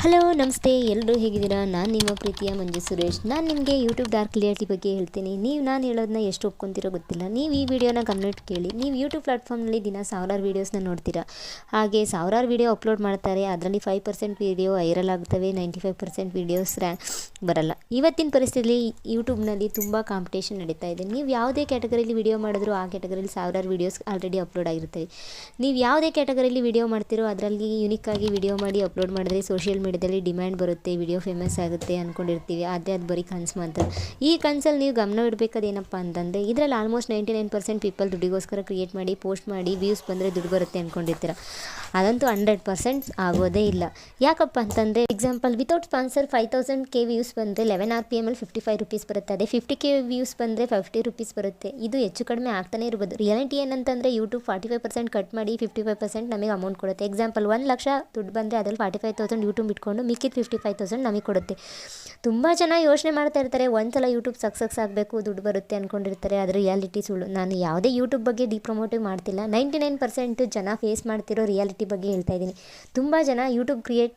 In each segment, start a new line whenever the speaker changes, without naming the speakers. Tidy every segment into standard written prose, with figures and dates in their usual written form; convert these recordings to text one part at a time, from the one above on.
Hello ನಮಸ್ತೆ, ಎಲ್ಲರೂ ಹೇಗಿದ್ದೀರಾ? ನಾನು ನಿಮ್ಮ ಪ್ರೀತಿಯ ಮಂಜು ಸುರೇಶ್. ನಾನು ನಿಮಗೆ ಯೂಟ್ಯೂಬ್ ಡಾರ್ಕ್ ಕ್ಲಿಯರಿಟಿ ಬಗ್ಗೆ ಹೇಳ್ತೀನಿ. ನಾನು ಹೇಳೋದನ್ನ ಎಷ್ಟು ಒಪ್ಕೊತಿರೋ ಗೊತ್ತಿಲ್ಲ. ನೀವು ಈ ವಿಡಿಯೋನ ಗಮನಿಟ್ಟು ಕೇಳಿ. ನೀವು ಯೂಟ್ಯೂಬ್ ಪ್ಲಾಟ್ಫಾರ್ಮ್ನಲ್ಲಿ ದಿನ ಸಾವಿರಾರು ವೀಡಿಯೋಸ್ನ ನೋಡ್ತೀರಾ. ಹಾಗೆ ಸಾವಿರಾರು ವೀಡಿಯೋ ಅಪ್ಲೋಡ್ ಮಾಡ್ತಾರೆ. ಅದರಲ್ಲಿ 5% ವೀಡಿಯೋ ವೈರಲ್ ಆಗ್ತವೆ, 95% ವೀಡಿಯೋಸ್ ಬರಲ್ಲ. ಇವತ್ತಿನ ಪರಿಸ್ಥಿತಿಯಲ್ಲಿ ಯೂಟ್ಯೂಬ್ನಲ್ಲಿ ತುಂಬ ಕಾಂಪಿಟೇಷನ್ ನಡೀತಾ ಇದೆ. ನೀವು ಯಾವುದೇ ಕ್ಯಾಟಗರಿಲಿ ವೀಡಿಯೋ ಮಾಡಿದ್ರು ಆ ಕ್ಯಾಟಗರಿಲಿ ಸಾವಿರಾರು ವೀಡಿಯೋಸ್ ಆಲ್ರೆಡಿ ಅಪ್ಲೋಡ್ ಆಗಿರ್ತವೆ. ನೀವು ಯಾವುದೇ ಕ್ಯಾಟಗರಿಲಿ ವೀಡಿಯೋ ಮಾಡ್ತಿರೋ ಅದರಲ್ಲಿ ಯುನಿಕ್ಕಾಗಿ ವೀಡಿಯೋ ಮಾಡಿ ಅಪ್ಲೋಡ್ ಮಾಡಿದ್ರೆ ಸೋಷಿಯಲ್ ಮೀಡಿಯಾದಲ್ಲಿ ಡಿಮ್ಯಾಂಡ್ ಬರುತ್ತೆ, ವಿಡಿಯೋ ಫೇಮಸ್ ಆಗುತ್ತೆ ಅಂದ್ಕೊಂಡಿರ್ತೀವಿ. ಆದರೆ ಅದು ಬರೀ ಕನಸು ಮಾತ್ರ. ಈ ಕನಸಲ್ಲಿ ನೀವು ಗಮನ ಇಡಬೇಕಾದೇನಪ್ಪ ಅಂತಂದರೆ, ಇದರಲ್ಲಿ ಆಲ್ಮೋಸ್ಟ್ 99% ಪೀಪಲ್ ದುಡ್ಡಿಗೋಸ್ಕರ ಕ್ರಿಯೇಟ್ ಮಾಡಿ ಪೋಸ್ಟ್ ಮಾಡಿ ವ್ಯೂಸ್ ಬಂದರೆ ದುಡ್ಡು ಬರುತ್ತೆ ಅಂದ್ಕೊಂಡಿರ್ತೀರ. ಅದಂತೂ 100% ಆಗೋದೇ ಇಲ್ಲ. ಯಾಕಪ್ಪ ಅಂತಂದರೆ, example without sponsor 5000K views ಬಂದರೆ 11 RPM ಅಲ್ಲಿ 55 ರೂಪೀಸ್ ಬರುತ್ತೆ. ಅದೇ 50K ವ್ಯೂಸ್ ಬಂದರೆ 50 ರೂಪೀಸ್ ಬರುತ್ತೆ. ಇದು ಹೆಚ್ಚು ಕಡಿಮೆ ಆಗ್ತಾನೆ ಇರ್ಬೋದು. ರಿಯಾಲಿಟಿ ಏನಂತಂದರೆ, ಯೂಟ್ಯೂಬ್ 45% ಕಟ್ ಮಾಡಿ 55% ನಮಗೆ ಅಮೌಂಟ್ ಕೊಡುತ್ತೆ. ಎಕ್ಸಾಂಪಲ್ 1 ಲಕ್ಷ ದುಡ್ಡು ಬಂದರೆ ಅದರಲ್ಲಿ 45,000 ಯೂಟ್ಯೂಬ್ ಇಟ್ಕೊಂಡು ಮಿಕ್ಕಿದ 55,000 ನಮಗೆ ಕೊಡುತ್ತೆ. ತುಂಬ ಜನ ಯೋಚನೆ ಮಾಡ್ತಾ ಇರ್ತಾರೆ, ಒಂದ್ಸಲ ಯೂಟ್ಯೂಬ್ ಸಕ್ಸಸ್ ಆಗಬೇಕು, ದುಡ್ಡು ಬರುತ್ತೆ ಅಂದ್ಕೊಂಡಿರ್ತಾರೆ. ಆದರೆ ರಿಯಾಲಿಟಿ ಸುಳ್ಳು. ನಾನು ಯಾವುದೇ ಯೂಟ್ಯೂಬ್ ಬಗ್ಗೆ ಡಿಪ್ರಮೋಟಿವ್ ಮಾಡ್ತಿಲ್ಲ. 99% ಜನ ಫೇಸ್ ಮಾಡ್ತಿರೋ ರಿಯಾಲಿಟಿ ಬಗ್ಗೆ ಹೇಳ್ತಾ ಇದ್ದೀನಿ. ತುಂಬ ಜನ ಯೂಟ್ಯೂಬ್ ಕ್ರಿಯೇಟ್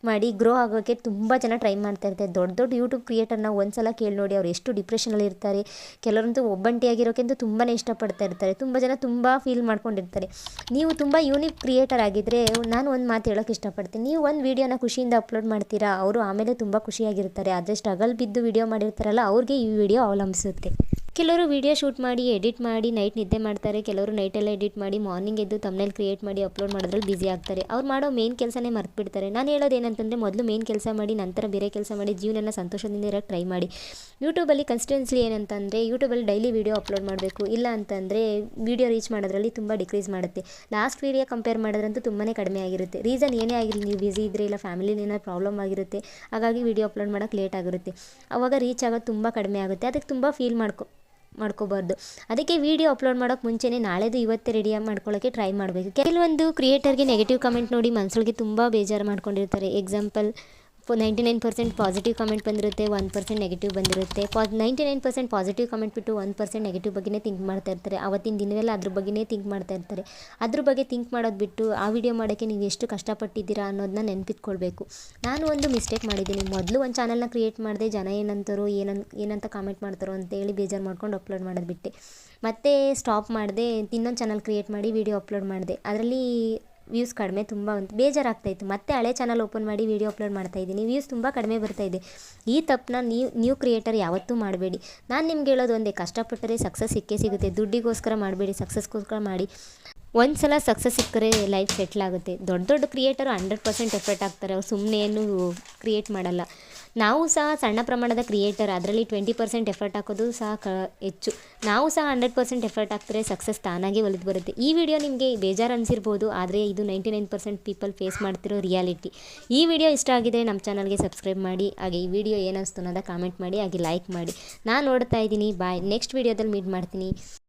ಮಾಡಿ ಗ್ರೋ ಆಗೋಕ್ಕೆ ತುಂಬ ಜನ ಟ್ರೈ ಮಾಡ್ತಾ ಇರ್ತಾರೆ. ದೊಡ್ಡ ದೊಡ್ಡ ಯೂಟ್ಯೂಬ್ ಕ್ರಿಯೇಟರ್ನ ಒಂದ್ಸಲ ಕೇಳಿ ನೋಡಿ, ಅವ್ರು ಎಷ್ಟು ಡಿಪ್ರೆಷನಲ್ಲಿ ಇರ್ತಾರೆ. ಕೆಲವರಂತೂ ಒಬ್ಬಂಟಿಯಾಗಿರೋಕ್ಕೆಂತೂ ತುಂಬಾ ಇಷ್ಟಪಡ್ತಾ ಇರ್ತಾರೆ. ತುಂಬ ಜನ ತುಂಬ ಫೀಲ್ ಮಾಡ್ಕೊಂಡಿರ್ತಾರೆ. ನೀವು ತುಂಬ ಯೂನಿಕ್ ಕ್ರಿಯೇಟರ್ ಆಗಿದ್ದರೆ ನಾನು ಒಂದು ಮಾತು ಹೇಳೋಕ್ಕೆ ಇಷ್ಟಪಡ್ತೀನಿ. ನೀವು ಒಂದು ವೀಡಿಯೋನ ಖುಷಿಯಿಂದ ಅಪ್ಲೋಡ್ ಮಾಡ್ತೀರಾ, ಅವರು ಆಮೇಲೆ ತುಂಬ ಖುಷಿಯಾಗಿರ್ತಾರೆ. ಆದರೆ ಸ್ಟ್ರಗಲ್ ಬಿದ್ದು ವೀಡಿಯೋ ಮಾಡಿರ್ತಾರಲ್ಲ, ಅವ್ರಿಗೆ ಈ ವಿಡಿಯೋ ಅವಲಂಬಿಸುತ್ತೆ. ಕೆಲವರು ವೀಡಿಯೋ ಶೂಟ್ ಮಾಡಿ ಎಡಿಟ್ ಮಾಡಿ ನೈಟ್ ನಿದ್ದೆ ಮಾಡ್ತಾರೆ. ಕೆಲವರು ನೈಟೆಲ್ಲ ಎಡಿಟ್ ಮಾಡಿ ಮಾರ್ನಿಂಗ್ ಎದ್ದು ತಮ್ನೇಲ್ ಕ್ರಿಯೇಟ್ ಮಾಡಿ ಅಪ್ಲೋಡ್ ಮಾಡೋದ್ರಲ್ಲಿ ಬ್ಯುಸಿ ಆಗ್ತಾರೆ. ಅವ್ರು ಮಾಡೋ ಮೇನ್ ಕೆಲಸನೇ ಮರ್ತ್ಬಿಡ್ತಾರೆ. ನಾನು ಹೇಳೋದು ಏನಂತಂದರೆ, ಮೊದಲು ಮೇನ್ ಕೆಲಸ ಮಾಡಿ ನಂತರ ಬೇರೆ ಕೆಲಸ ಮಾಡಿ ಜೀವನನ ಸಂತೋಷದಿಂದ ಇರೋಕ್ಕೆ ಟ್ರೈ ಮಾಡಿ. ಯೂಟ್ಯೂಬಲ್ಲಿ ಕನ್ಸಿಸ್ಟೆನ್ಸಿ ಏನಂತಂದರೆ, ಯೂಟ್ಯೂಬಲ್ಲಿ ಡೈಲಿ ವೀಡಿಯೋ ಅಪ್ಲೋಡ್ ಮಾಡಬೇಕು. ಇಲ್ಲ ಅಂತಂದರೆ ವೀಡಿಯೋ ರೀಚ್ ಮಾಡೋದ್ರಲ್ಲಿ ತುಂಬ ಡಿಕ್ರೀಸ್ ಮಾಡುತ್ತೆ. ಲಾಸ್ಟ್ ವೀಡಿಯೋ ಕಂಪೇರ್ ಮಾಡೋದ್ರಂತೂ ತುಂಬಾ ಕಡಿಮೆ ಆಗಿರುತ್ತೆ. ರೀಸನ್ ಏನೇ ಆಗಿರಲಿ, ನೀವು ಬ್ಯುಸಿ ಇದ್ದರೆ ಇಲ್ಲ ಫ್ಯಾಮಿಲಿಲಿ ಏನಾದ್ರು ಪ್ರಾಬ್ಲಮ್ ಆಗಿರುತ್ತೆ, ಹಾಗಾಗಿ ವೀಡಿಯೋ ಅಪ್ಲೋಡ್ ಮಾಡೋಕ್ಕೆ ಲೇಟ್ ಆಗಿರುತ್ತೆ. ಆವಾಗ ರೀಚ್ ಆಗೋದು ತುಂಬ ಕಡಿಮೆ ಆಗುತ್ತೆ. ಅದಕ್ಕೆ ತುಂಬ ಫೀಲ್ ಮಾಡ್ಕೋಬಾರ್ದು. ಅದಕ್ಕೆ ವೀಡಿಯೋ ಅಪ್ಲೋಡ್ ಮಾಡೋಕ್ಕೆ ಮುಂಚೆನೇ ನಾಳೆದು ಇವತ್ತೇ ರೆಡಿ ಮಾಡ್ಕೊಳ್ಳೋಕ್ಕೆ ಟ್ರೈ ಮಾಡಬೇಕು. ಕೆಲವೊಂದು ಕ್ರಿಯೇಟರ್ಗೆ ನೆಗೆಟಿವ್ ಕಮೆಂಟ್ ನೋಡಿ ಮನಸ್ಸೊಳಗೆ ತುಂಬ ಬೇಜಾರು ಮಾಡ್ಕೊಂಡಿರ್ತಾರೆ. ಎಕ್ಸಾಂಪಲ್ 99% ಪಾಸಿಟಿವ್ ಕಮೆಂಟ್ ಬಂದಿರುತ್ತೆ, 1% ನೆಗೆಟಿವ್ ಬಂದಿರುತ್ತೆ. 99% ಪಾಸಿಟಿವ್ ಕಮೆಂಟ್ ಬಿಟ್ಟು 1% ನೆಗೆಟಿವ್ ಬಗ್ಗೆನೇ ಥಿಂಕ್ ಮಾಡ್ತಾ ಇರ್ತಾರೆ. ಅವತ್ತಿನ ದಿನವೆಲ್ಲ ಅದ್ರ ಬಗ್ಗೆನೇ ಥಿಂಕ್ ಮಾಡ್ತಾ ಇರ್ತಾರೆ. ಅದ್ರ ಬಗ್ಗೆ ಥಿಂಕ್ ಮಾಡೋದು ಬಿಟ್ಟು ಆ ವಿಡಿಯೋ ಮಾಡೋಕ್ಕೆ ನೀವು ಎಷ್ಟು ಕಷ್ಟಪಟ್ಟಿದ್ದೀರಾ ಅನ್ನೋದನ್ನ ನೆನಪಿಟ್ಕೊಳ್ಬೇಕು. ನಾನು ಒಂದು ಮಿಸ್ಟೇಕ್ ಮಾಡಿದ್ದೀನಿ. ಮೊದಲು ಒಂದು ಚಾನಲ್ನ ಕ್ರಿಯೇಟ್ ಮಾಡಿದೆ, ಜನ ಏನಂತಾರೋ ಏನಂತ ಕಾಮೆಂಟ್ ಮಾಡ್ತಾರೋ ಅಂತೇಳಿ ಬೇಜಾರು ಮಾಡ್ಕೊಂಡು ಅಪ್ಲೋಡ್ ಮಾಡೋದು ಬಿಟ್ಟೆ. ಮತ್ತೆ ಸ್ಟಾಪ್ ಮಾಡಿದೆ, ಇನ್ನೊಂದು ಚಾನಲ್ ಕ್ರಿಯೇಟ್ ಮಾಡಿ ವಿಡಿಯೋ ಅಪ್ಲೋಡ್ ಮಾಡಿದೆ. ಅದರಲ್ಲಿ ವ್ಯೂಸ್ ಕಡಿಮೆ, ತುಂಬ ಬೇಜಾರಾಗ್ತಾಯಿತ್ತು. ಮತ್ತೆ ಹಳೆ ಚಾನಲ್ ಓಪನ್ ಮಾಡಿ ವೀಡಿಯೋ ಅಪ್ಲೋಡ್ ಮಾಡ್ತಾಯಿದ್ದೀನಿ, ವ್ಯೂಸ್ ತುಂಬ ಕಡಿಮೆ ಬರ್ತಾಯಿದೆ. ಈ ತಪ್ಪನ್ನ ನ್ಯೂ ಕ್ರಿಯೇಟರ್ ಯಾವತ್ತೂ ಮಾಡಬೇಡಿ. ನಾನು ನಿಮ್ಗೆ ಹೇಳೋದು ಒಂದೇ, ಕಷ್ಟಪಟ್ಟರೆ ಸಕ್ಸಸ್ ಸಿಕ್ಕೇ ಸಿಗುತ್ತೆ. ದುಡ್ಡಿಗೋಸ್ಕರ ಮಾಡಬೇಡಿ, ಸಕ್ಸಸ್ಗೋಸ್ಕರ ಮಾಡಿ. ಒಂದು ಸಲ ಸಕ್ಸಸ್ ಸಿಕ್ಕರೆ ಲೈಫ್ ಸೆಟ್ಲ್ ಆಗುತ್ತೆ. ದೊಡ್ಡ ಕ್ರಿಯೇಟರು 100% ಎಫರ್ಟ್ ಹಾಕ್ತಾರೆ. ಅವ್ರು ಸುಮ್ಮನೆ ಏನು ಕ್ರಿಯೇಟ್ ಮಾಡಲ್ಲ. ನಾವು ಸಹ ಸಣ್ಣ ಪ್ರಮಾಣದ ಕ್ರಿಯೇಟರ್, ಅದರಲ್ಲಿ 20% ಎಫರ್ಟ್ ಹಾಕೋದು ಸಹ ಹೆಚ್ಚು. ನಾವು ಸಹ 100% ಎಫರ್ಟ್ ಹಾಕ್ತಾರೆ, ಸಕ್ಸಸ್ ತಾನಾಗೆ ಒಲಿದು ಬರುತ್ತೆ. ಈ ವಿಡಿಯೋ ನಿಮಗೆ ಬೇಜಾರು ಅನಿಸಿರ್ಬೋದು, ಆದರೆ ಇದು 99% ಪೀಪಲ್ ಫೇಸ್ ಮಾಡ್ತಿರೋ ರಿಯಾಲಿಟಿ. ಈ ವಿಡಿಯೋ ಇಷ್ಟ ಆಗಿದರೆ ನಮ್ಮ ಚಾನಲ್ಗೆ ಸಬ್ಸ್ಕ್ರೈಬ್ ಮಾಡಿ. ಹಾಗೆ ಈ ವಿಡಿಯೋ ಏನಿಸ್ತು ಅನ್ನೋದ ಕಾಮೆಂಟ್ ಮಾಡಿ, ಹಾಗೆ ಲೈಕ್ ಮಾಡಿ. ನಾನು ನೋಡ್ತಾ ಇದ್ದೀನಿ. ಬಾಯ್. ನೆಕ್ಸ್ಟ್ ವಿಡಿಯೋದಲ್ಲಿ ಮೀಟ್ ಮಾಡ್ತೀನಿ.